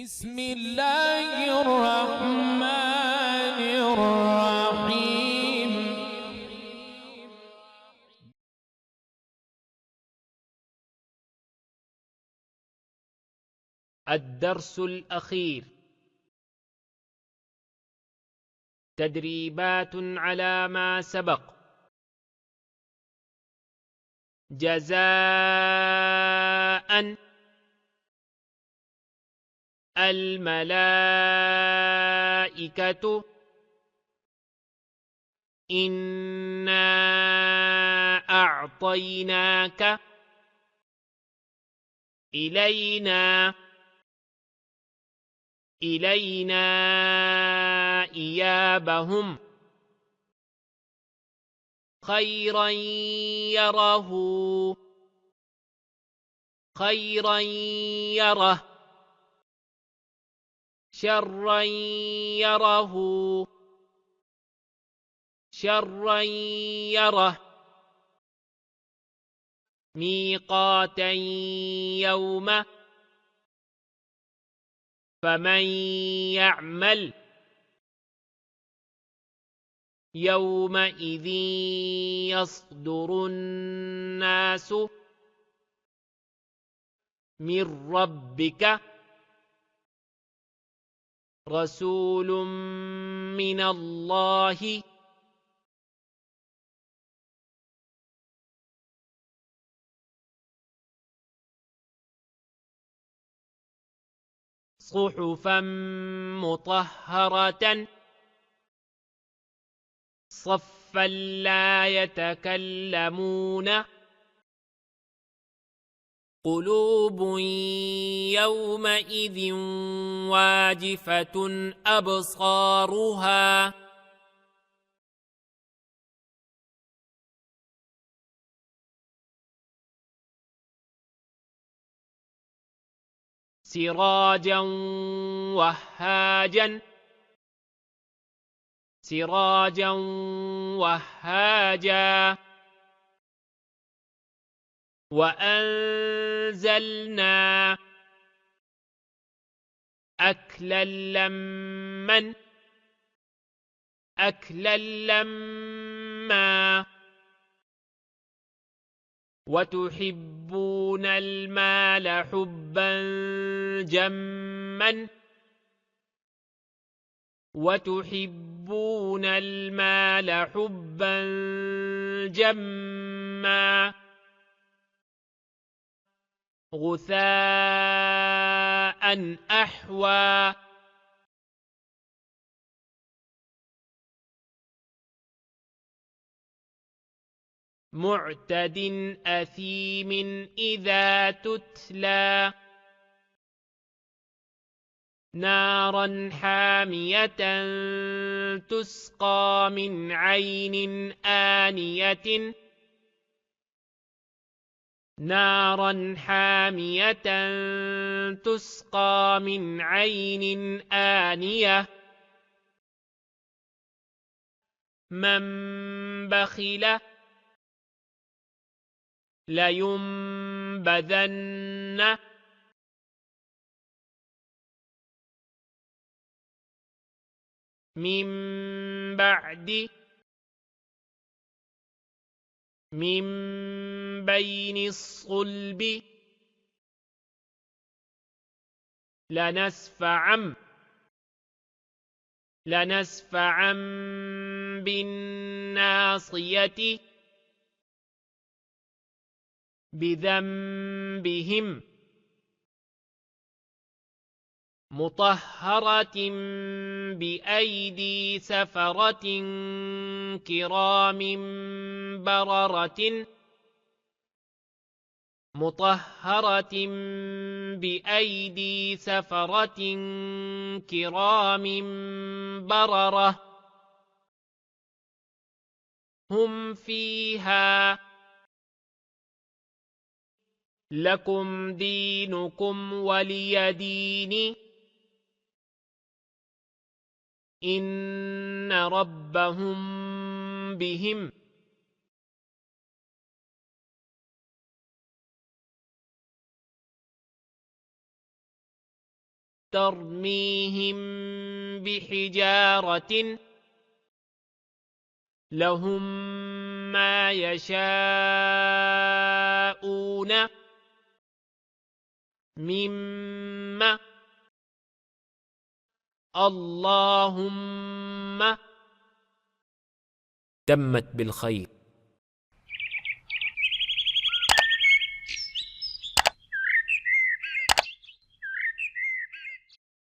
بسم الله الرحمن الرحيم. الدرس الأخير. تدريبات على ما سبق. جزاء الملائكة إنا أعطيناك إلينا إيابهم خيرا يره شرا يره ميقاتا يوم فمن يعمل يومئذ يصدر الناس من ربك رسول من الله صحفا مطهرة صفا لا يتكلمون قلوب يومئذ واجفة أبصارها سراجا وهاجا وأنزلنا أكلا لما وتحبون المال حبا جما غثاء أحوى معتد أثيم إذا تتلى نارا حامية تسقى من عين آنية من بخل لينبذن من بين الصلب لنسفعا بالناصية بذنبهم مطهرة بأيدي سفرة كرام بررة هم فيها لكم دينكم ولي دين إن ربهم بهم ترميهم بحجارة لهم ما يشاءون مما اللهم تمت بالخير.